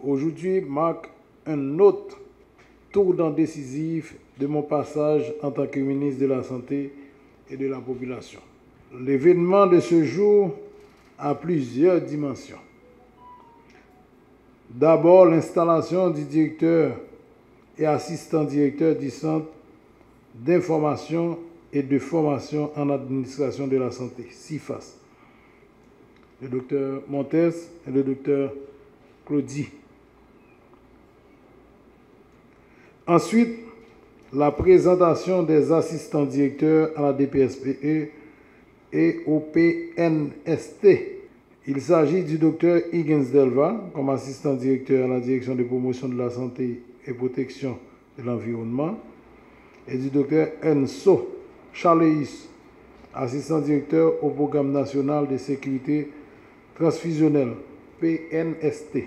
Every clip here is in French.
Aujourd'hui marque un autre tournant décisif de mon passage en tant que ministre de la Santé et de la Population. L'événement de ce jour a plusieurs dimensions. D'abord, l'installation du directeur et assistant directeur du Centre d'information et de formation en administration de la santé, CIFAS, le docteur Montes et le docteur Claudie. Ensuite, la présentation des assistants directeurs à la DPSPE et au PNST. Il s'agit du docteur Higgins Delva comme assistant directeur à la direction de promotion de la santé et protection de l'environnement et du docteur Enso Charleis, assistant directeur au programme national de sécurité transfusionnelle, PNST.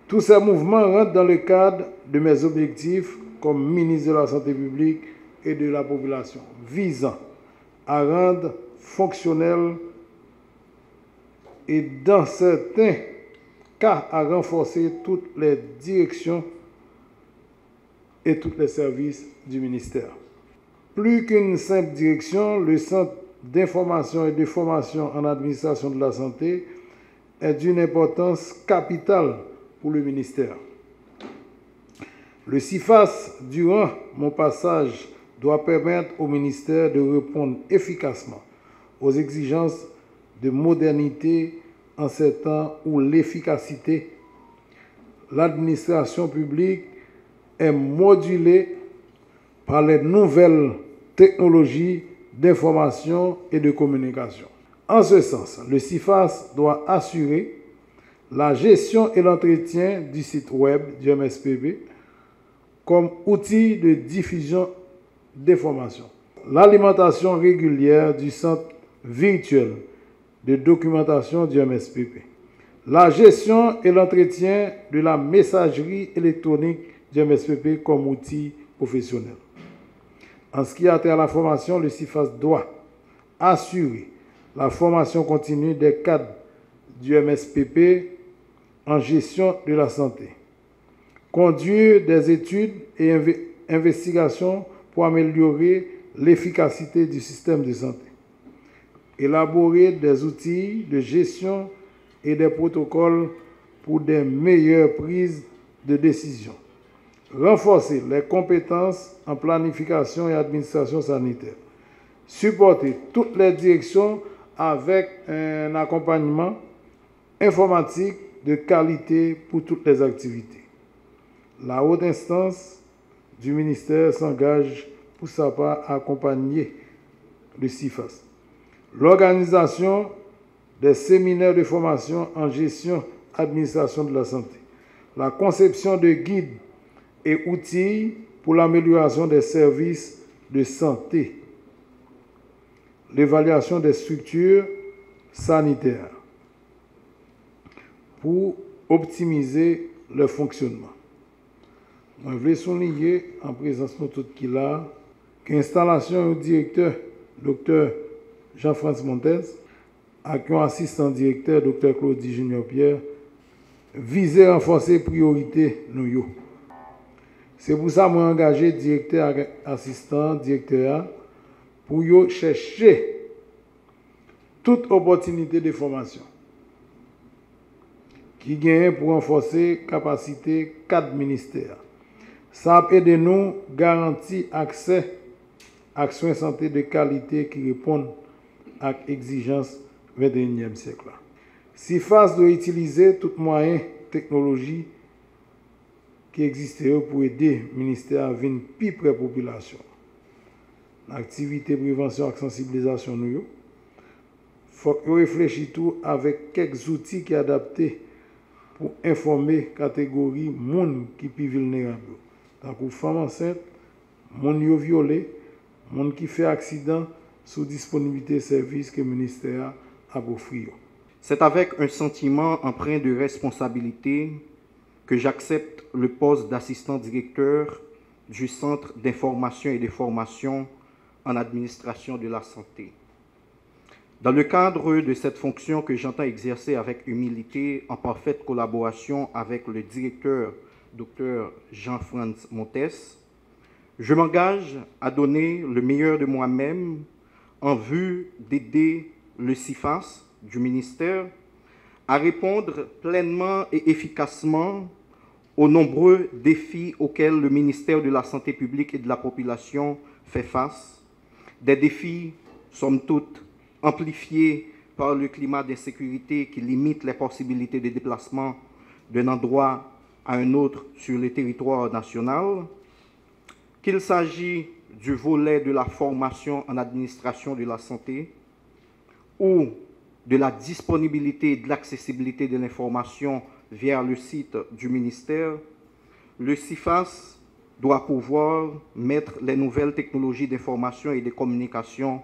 Tous ces mouvements rentrent dans le cadre de mes objectifs comme ministre de la Santé publique et de la Population, visant à rendre fonctionnel et dans certains cas à renforcer toutes les directions et tous les services du ministère. Plus qu'une simple direction, le Centre d'information et de formation en administration de la santé est d'une importance capitale pour le ministère. Le CIFAS, durant mon passage, doit permettre au ministère de répondre efficacement aux exigences de modernité en ces temps où l'efficacité, l'administration publique est modulée par les nouvelles technologies d'information et de communication. En ce sens, le CIFAS doit assurer la gestion et l'entretien du site web du MSPP comme outil de diffusion d'informations, l'alimentation régulière du centre virtuel de documentation du MSPP, la gestion et l'entretien de la messagerie électronique du MSPP comme outil professionnel. En ce qui a trait à la formation, le CIFAS doit assurer la formation continue des cadres du MSPP en gestion de la santé, conduire des études et investigations pour améliorer l'efficacité du système de santé, élaborer des outils de gestion et des protocoles pour des meilleures prises de décision, renforcer les compétences en planification et administration sanitaire, supporter toutes les directions avec un accompagnement informatique de qualité pour toutes les activités. La haute instance du ministère s'engage pour sa part à accompagner le CIFAS. L'organisation des séminaires de formation en gestion administration de la santé, la conception de guides et outils pour l'amélioration des services de santé, l'évaluation des structures sanitaires pour optimiser leur fonctionnement. Je veux souligner, en présence de tout qui là, qu'installation du directeur, Dr Jean-François Montes, avec un assistant directeur, Dr Claudie Junior Pierre, visait à renforcer les priorités nous. C'est pour ça que j'ai engagé directeur et assistant directeur pour chercher toute opportunité de formation qui gagne pour renforcer la capacité 4 ministères. Ça aide nous à garantir accès à soins de santé de qualité qui répondent à l'exigence du 21e siècle. CIFAS doit utiliser tous les moyens technologiques qui existent pour aider le ministère à venir plus près de la population. L'activité prévention et sensibilisation, il faut réfléchir tout avec quelques outils qui sont adaptés pour informer la catégorie de gens qui sont vulnérables. Donc, les femmes enceintes, les gens violés, les gens qui font accident, sous disponibilité de services que le ministère a offert. C'est avec un sentiment empreint de responsabilité que j'accepte le poste d'assistant directeur du Centre d'information et de formation en administration de la santé. Dans le cadre de cette fonction que j'entends exercer avec humilité, en parfaite collaboration avec le directeur Dr Jean-Franz Montes, je m'engage à donner le meilleur de moi-même en vue d'aider le CIFAS du ministère à répondre pleinement et efficacement aux nombreux défis auxquels le ministère de la Santé publique et de la population fait face, des défis, somme toute, amplifiés par le climat d'insécurité qui limite les possibilités de déplacement d'un endroit à un autre sur le territoire national, qu'il s'agit du volet de la formation en administration de la santé ou de la disponibilité et de l'accessibilité de l'information via le site du ministère, le CIFAS doit pouvoir mettre les nouvelles technologies d'information et de communication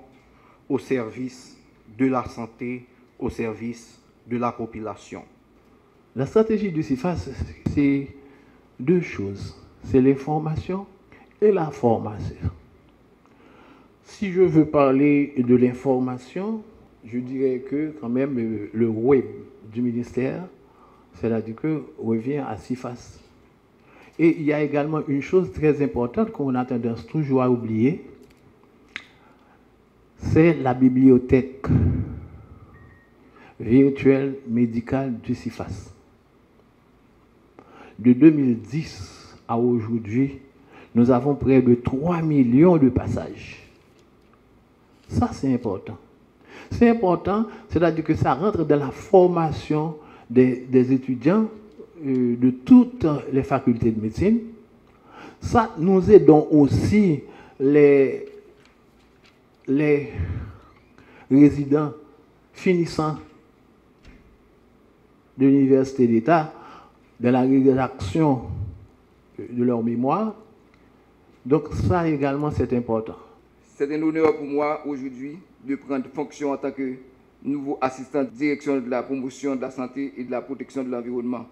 au service de la santé, au service de la population. La stratégie du CIFAS, c'est deux choses. C'est l'information et la formation. Si je veux parler de l'information, je dirais que quand même le web du ministère, c'est-à-dire que revient à CIFAS. Et il y a également une chose très importante qu'on a tendance toujours à oublier, c'est la bibliothèque virtuelle médicale du CIFAS. De 2010 à aujourd'hui, nous avons près de 3 millions de passages. Ça, c'est important. C'est important, c'est-à-dire que ça rentre dans la formation des étudiants de toutes les facultés de médecine. Ça, nous aidons aussi les résidents finissants de l'université d'État dans la rédaction de leur mémoire. Donc ça également, c'est important. C'est un honneur pour moi aujourd'hui de prendre fonction en tant que nouveau assistant de direction de la promotion de la santé et de la protection de l'environnement.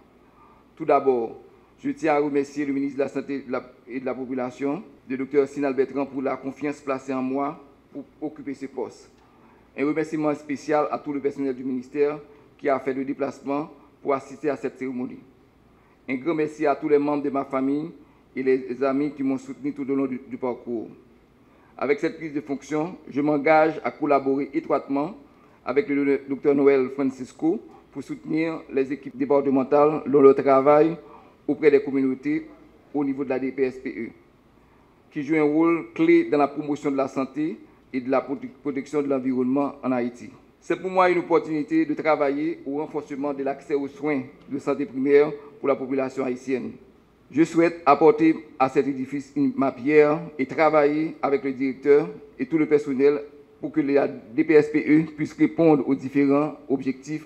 Tout d'abord, je tiens à remercier le ministre de la Santé et de la Population, le Dr Sinal Bertrand, pour la confiance placée en moi pour occuper ce poste. Un remerciement spécial à tout le personnel du ministère qui a fait le déplacement pour assister à cette cérémonie. Un grand merci à tous les membres de ma famille et les amis qui m'ont soutenu tout au long du parcours. Avec cette prise de fonction, je m'engage à collaborer étroitement avec le Dr Noël Francisco pour soutenir les équipes départementales dans leur travail auprès des communautés au niveau de la DPSPE, qui joue un rôle clé dans la promotion de la santé et de la protection de l'environnement en Haïti. C'est pour moi une opportunité de travailler au renforcement de l'accès aux soins de santé primaire pour la population haïtienne. Je souhaite apporter à cet édifice ma pierre et travailler avec le directeur et tout le personnel pour que la DPSPE puisse répondre aux différents objectifs,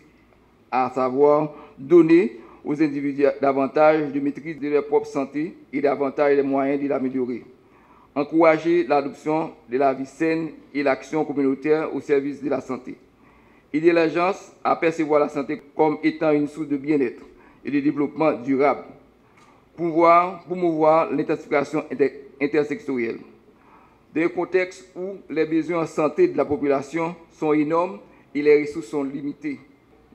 à savoir donner aux individus davantage de maîtrise de leur propre santé et davantage les moyens de l'améliorer. Encourager l'adoption de la vie saine et l'action communautaire au service de la santé. Aider l'agence à percevoir la santé comme étant une source de bien-être et de développement durable. Promouvoir l'intensification intersectorielle. Dans un contexte où les besoins en santé de la population sont énormes et les ressources sont limitées,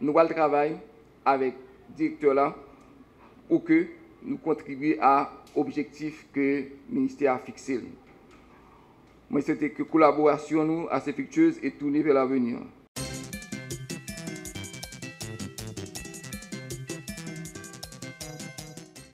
nous allons travailler avec le directeur là pour que nous contribuions à l'objectif que le ministère a fixé. Moi, c'était que la collaboration nous assez fructueuse et tournée vers l'avenir.